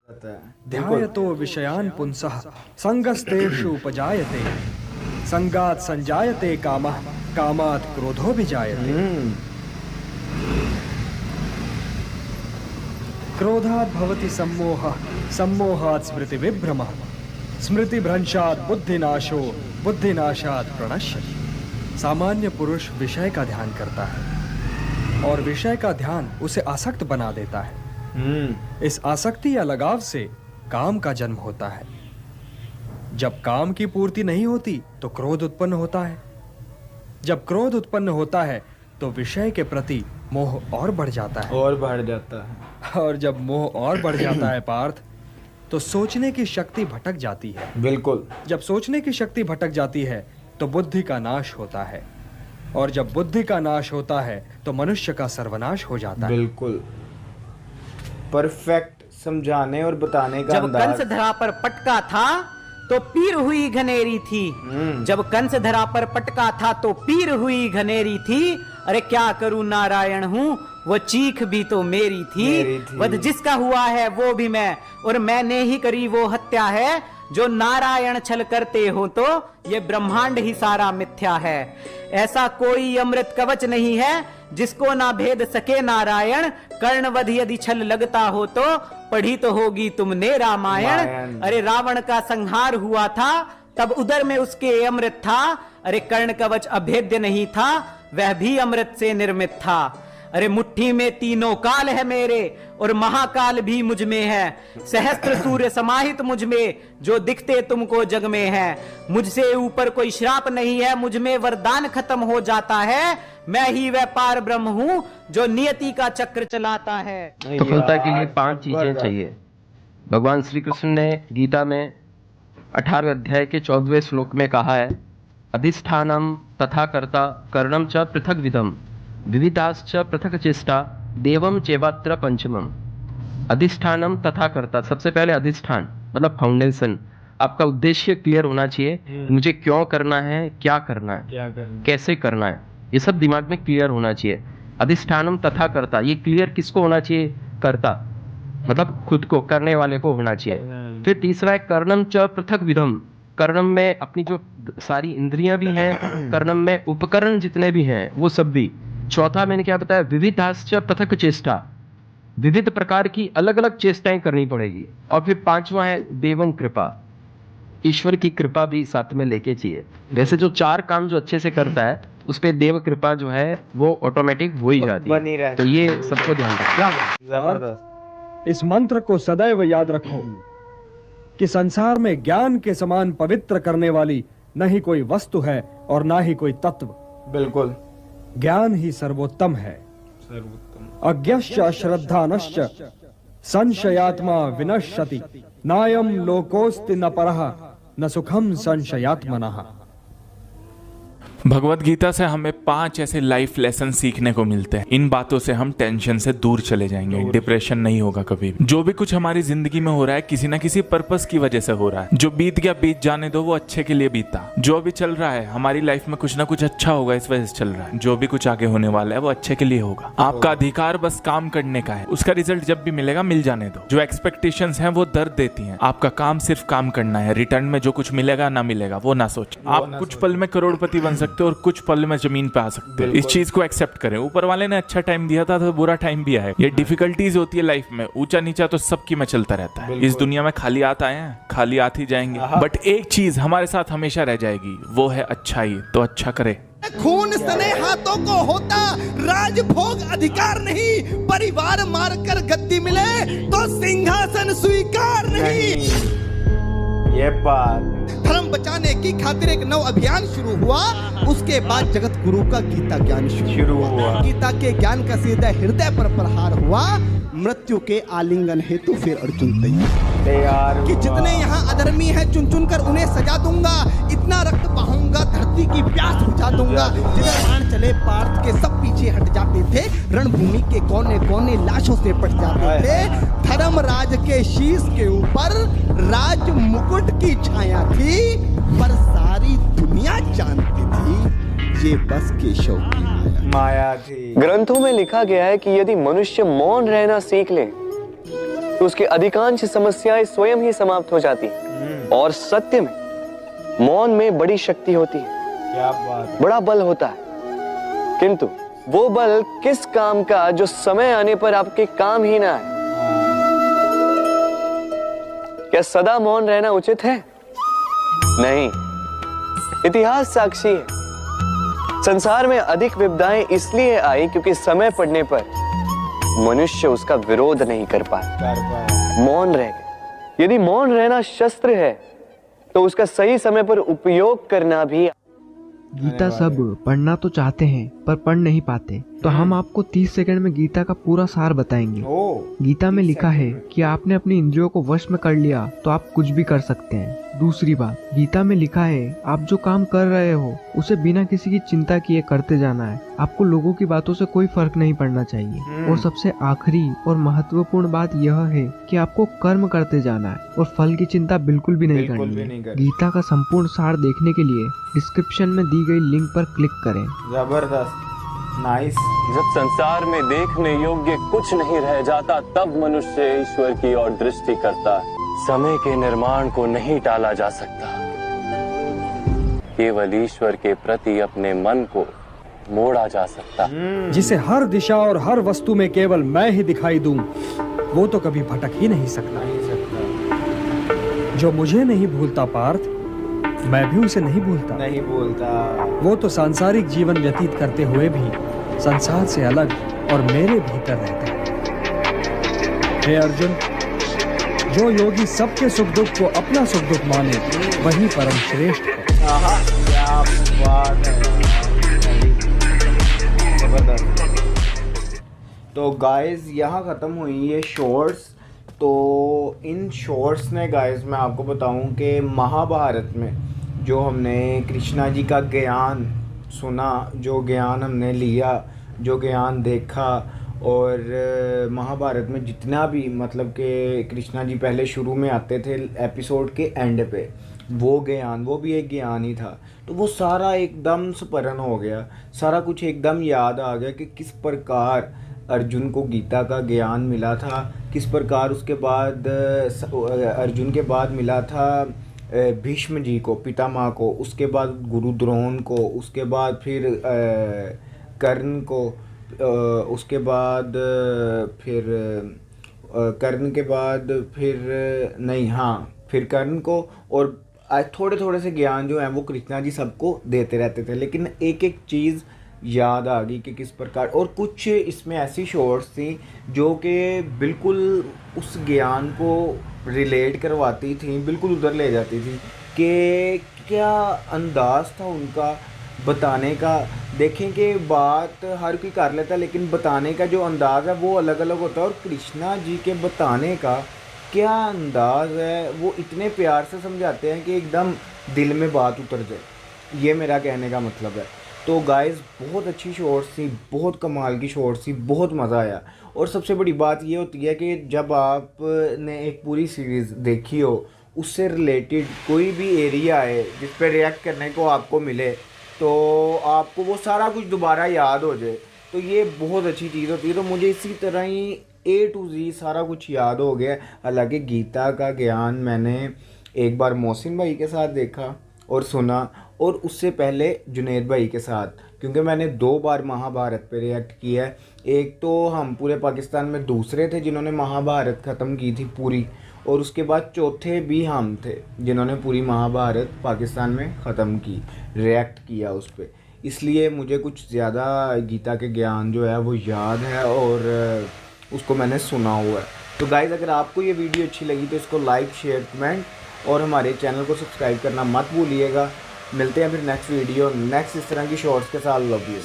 ध्यायतो विषयान् पुंसः संगस्तेषु उपजायते संगात् संजायते कामः कामात् क्रोधो विजायते क्रोधात् भवति सम्मोहः सम्मोहात् स्मृति विभ्रमः स्मृतिभ्रंशात् बुद्धिनाशो बुद्धिनाशात् प्रणश्यति। सामान्य पुरुष विषय का ध्यान करता है और विषय का ध्यान उसे आसक्त बना देता है। इस आसक्ति या लगाव से काम का जन्म होता है। जब काम की पूर्ति नहीं होती तो क्रोध उत्पन्न होता है। जब क्रोध उत्पन्न होता है तो विषय के प्रति मोह और बढ़ जाता है और जब मोह और बढ़ जाता है पार्थ, तो सोचने की शक्ति भटक जाती है। बिल्कुल। जब सोचने की शक्ति भटक जाती है तो बुद्धि का नाश होता है और जब बुद्धि का नाश होता है तो मनुष्य का सर्वनाश हो जाता है। बिल्कुल परफेक्ट समझाने और बताने का जब कंस धरा पर पटका था तो पीर हुई घनेरी थी। जब कंस धरा पर पटका था तो पीर हुई घनेरी थी। अरे क्या करूं नारायण हूँ, वो चीख भी तो मेरी थी। वध जिसका हुआ है वो भी मैं, और मैंने ही करी वो हत्या है। जो नारायण छल करते हो तो ये ब्रह्मांड ही सारा मिथ्या है। ऐसा कोई अमृत कवच नहीं है जिसको ना भेद सके नारायण। कर्णवध यदि छल लगता हो तो पढ़ी तो होगी तुमने रामायण। अरे रावण का संहार हुआ था तब उदर में उसके अमृत था। अरे कर्ण कवच अभेद्य नहीं था, वह भी अमृत से निर्मित था। अरे मुट्ठी में तीनों काल है मेरे और महाकाल भी मुझ में है। सहस्त्र सूर्य समाहित मुझ में जो दिखते तुमको जग में है। मुझसे ऊपर कोई श्राप नहीं है, मुझ में वरदान खत्म हो जाता है। मैं ही वह पार ब्रह्म हूँ जो नियति का चक्र चलाता है। सफलता के लिए 5 चीजें चाहिए। भगवान श्री कृष्ण ने गीता में 18वें अध्याय के 14वें श्लोक में कहा है, अधिष्ठानम तथा कर्ता कर्णम च पृथक विधम विविधाश्च पृथक चेष्टा देवम चेवात्र पंचमम। अधिष्ठानम तथा कर्ता, सबसे पहले अधिष्ठान मतलब फाउंडेशन। आपका उद्देश्य क्लियर होना चाहिए, मुझे क्यों करना है, क्या करना है, कैसे करना है, ये सब दिमाग में क्लियर होना चाहिए। अधिष्ठानम तथा कर्ता, ये क्लियर किसको होना चाहिए? कर्ता मतलब खुद को, करने वाले को होना चाहिए। फिर तीसरा है कर्णम च पृथक विधम। कर्णम में अपनी जो सारी इंद्रियां भी हैं, कर्णम में उपकरण जितने भी हैं वो सब भी। चौथा मैंने क्या बताया? विविधाश्च पृथक चेष्टा, विविध प्रकार की अलग अलग चेष्टाएं करनी पड़ेगी। और फिर 5वां है देवं कृपा, ईश्वर की कृपा भी साथ में लेके चाहिए। वैसे जो 4 काम जो अच्छे से करता है उस पे देव कृपा जो है वो ऑटोमेटिक हो ही जाती है। तो ये सबको ध्यान रखना। इस मंत्र को सदैव याद रखो कि संसार में ज्ञान के समान पवित्र करने वाली न ही कोई वस्तु है और ना ही कोई तत्व। बिल्कुल, ज्ञान ही सर्वोत्तम है। अज्ञश्च अश्रद्धानश्च संशयात्मा विनश्यति नायम लोकोस्ति न परः न सुखम संशयात्मनः। भगवत गीता से हमें 5 ऐसे लाइफ लेसन सीखने को मिलते हैं। इन बातों से हम टेंशन से दूर चले जाएंगे, डिप्रेशन नहीं होगा कभी भी। जो भी कुछ हमारी जिंदगी में हो रहा है किसी ना किसी पर्पस की वजह से हो रहा है। जो बीत गया बीत जाने दो, वो अच्छे के लिए बीता। जो भी चल रहा है हमारी लाइफ में कुछ ना कुछ अच्छा होगा, इस वजह से चल रहा है। जो भी कुछ आगे होने वाला है वो अच्छे के लिए होगा। आपका अधिकार बस काम करने का है, उसका रिजल्ट जब भी मिलेगा मिल जाने दो। जो एक्सपेक्टेशंस हैं वो दर्द देती हैं, आपका काम सिर्फ काम करना है। रिटर्न में जो कुछ मिलेगा ना मिलेगा वो ना सोचें। आप कुछ पल में करोड़पति बन सकते हो और कुछ पल में जमीन पे आ सकते हैं। इस चीज को एक्सेप्ट करें। ऊपर वाले ने अच्छा टाइम दिया था तो बुरा टाइम भी आएगा। ये डिफिकल्टीज होती है लाइफ में, ऊंचा नीचा तो सबकी में चलता रहता है। इस दुनिया में खाली हाथ आए हैं, खाली हाथ ही जाएंगे। बट एक चीज हमारे साथ हमेशा रह जाएगी, वो है अच्छाई। तो अच्छा करे। खून सने हाथों को होता राजभोग अधिकार नहीं, परिवार मारकर गद्दी मिले तो सिंहासन स्वीकार नहीं। ये बात धर्म बचाने की खातिर एक नव अभियान शुरू हुआ। उसके बाद जगत गुरु का गीता ज्ञान शुरू हुआ। गीता के ज्ञान का सीधा हृदय पर प्रहार हुआ। मृत्यु के आलिंगन हेतु फिर अर्जुन तैयार कि जितने यहाँ अधर्मी हैं चुन चुन कर उन्हें सजा दूंगा। इतना रक्त बहाऊंगा धरती की प्यास बुझा दूंगा। जिधर बाण चले पार्थ के सब पीछे हट जाते थे। रणभूमि के कोने कोने लाशों से पट जाते थे। धर्मराज के शीश के ऊपर राज मुकुट की छाया थी, पर सारी दुनिया जानती थी ये बस केशव की माया थी। ग्रंथों में लिखा गया है कि यदि मनुष्य मौन रहना सीख ले तो उसकी अधिकांश समस्याएं स्वयं ही समाप्त हो जाती हैं। और सत्य में मौन में बड़ी शक्ति होती है, क्या बात है। बड़ा बल होता है, किंतु वो बल किस काम का जो समय आने पर आपके काम ही ना आए। क्या सदा मौन रहना उचित है? नहीं। इतिहास साक्षी है। संसार में अधिक विपदाएं इसलिए आई क्योंकि समय पड़ने पर मनुष्य उसका विरोध नहीं कर पाया, मौन रह गए। यदि मौन रहना शस्त्र है तो उसका सही समय पर उपयोग करना भी। गीता सब पढ़ना तो चाहते हैं पर पढ़ नहीं पाते, तो हम आपको 30 सेकंड में गीता का पूरा सार बताएंगे। गीता में लिखा है कि आपने अपनी इंद्रियों को वश में कर लिया तो आप कुछ भी कर सकते हैं। दूसरी बात, गीता में लिखा है आप जो काम कर रहे हो उसे बिना किसी की चिंता किए करते जाना है। आपको लोगों की बातों से कोई फर्क नहीं पड़ना चाहिए। और सबसे आखिरी और महत्वपूर्ण बात यह है कि आपको कर्म करते जाना है और फल की चिंता बिल्कुल भी नहीं करनी है। गीता का संपूर्ण सार देखने के लिए डिस्क्रिप्शन में दी गई लिंक पर क्लिक करें। जबरदस्त, नाइस। जब संसार में देखने योग्य कुछ नहीं रह जाता तब मनुष्य ईश्वर की ओर दृष्टि करता है। समय के निर्माण को नहीं टाला जा सकता, केवल ईश्वर के प्रति अपने मन को मोड़ा जा सकता। जिसे हर दिशा और हर वस्तु में केवल मैं ही दिखाई दूं, वो तो कभी भटक ही नहीं सकता। जो मुझे नहीं भूलता पार्थ, मैं भी उसे नहीं भूलता। वो तो सांसारिक जीवन व्यतीत करते हुए भी संसार से अलग और मेरे भीतर रहता है। हे अर्जुन, जो योगी सबके सुख दुख को अपना सुख दुख माने वही परम श्रेष्ठ है। क्या बात है, जबरदस्त। तो गाइस यहाँ ख़त्म हुई ये शॉर्ट्स। तो इन शॉर्ट्स ने गाइस मैं आपको बताऊं कि महाभारत में जो हमने कृष्णा जी का ज्ञान सुना, जो ज्ञान हमने लिया, जो ज्ञान देखा, और महाभारत में जितना भी मतलब कि कृष्णा जी पहले शुरू में आते थे एपिसोड के एंड पे, वो ज्ञान, वो भी एक ज्ञान ही था। तो वो सारा एकदम स्मरण हो गया, सारा कुछ एकदम याद आ गया कि किस प्रकार अर्जुन को गीता का ज्ञान मिला था, किस प्रकार उसके बाद अर्जुन के बाद मिला था भीष्म जी को, पितामह को, उसके बाद गुरु द्रोण को, उसके बाद फिर कर्ण को, उसके बाद फिर कर्ण के बाद फिर कर्ण को, और थोड़े थोड़े से ज्ञान जो है वो कृष्णा जी सबको देते रहते थे। लेकिन एक एक चीज़ याद आ गई कि किस प्रकार, और कुछ इसमें ऐसी शॉर्ट्स थी जो कि बिल्कुल उस ज्ञान को रिलेट करवाती थी, बिल्कुल उधर ले जाती थी कि क्या अंदाज़ था उनका बताने का। देखें कि बात हर कोई कर लेता है लेकिन बताने का जो अंदाज़ है वो अलग अलग होता है, और कृष्णा जी के बताने का क्या अंदाज़ है, वो इतने प्यार से समझाते हैं कि एकदम दिल में बात उतर जाए। ये मेरा कहने का मतलब है। तो गाइस बहुत अच्छी शॉर्ट्स थी, बहुत कमाल की शॉर्ट्स थी, बहुत मज़ा आया। और सबसे बड़ी बात ये होती है कि जब आपने एक पूरी सीरीज़ देखी हो, उससे रिलेटेड कोई भी एरिया है जिस पर रिएक्ट करने को आपको मिले, तो आपको वो सारा कुछ दोबारा याद हो जाए, तो ये बहुत अच्छी चीज़ होती है। तो मुझे इसी तरह ही A to Z सारा कुछ याद हो गया। हालांकि गीता का ज्ञान मैंने एक बार मोहसिन भाई के साथ देखा और सुना, और उससे पहले जुनेद भाई के साथ, क्योंकि मैंने 2 बार महाभारत पे रिएक्ट किया है। एक तो हम पूरे पाकिस्तान में दूसरे थे जिन्होंने महाभारत ख़त्म की थी पूरी, और उसके बाद चौथे भी हम थे जिन्होंने पूरी महाभारत पाकिस्तान में ख़त्म की, रिएक्ट किया उस पर। इसलिए मुझे कुछ ज़्यादा गीता के ज्ञान जो है वो याद है और उसको मैंने सुना हुआ है। तो गाइज़ अगर आपको ये वीडियो अच्छी लगी तो इसको लाइक, शेयर, कमेंट और हमारे चैनल को सब्सक्राइब करना मत भूलिएगा। मिलते हैं फिर नेक्स्ट वीडियो, नेक्स्ट इस तरह की शॉर्ट्स के साथ। Love you.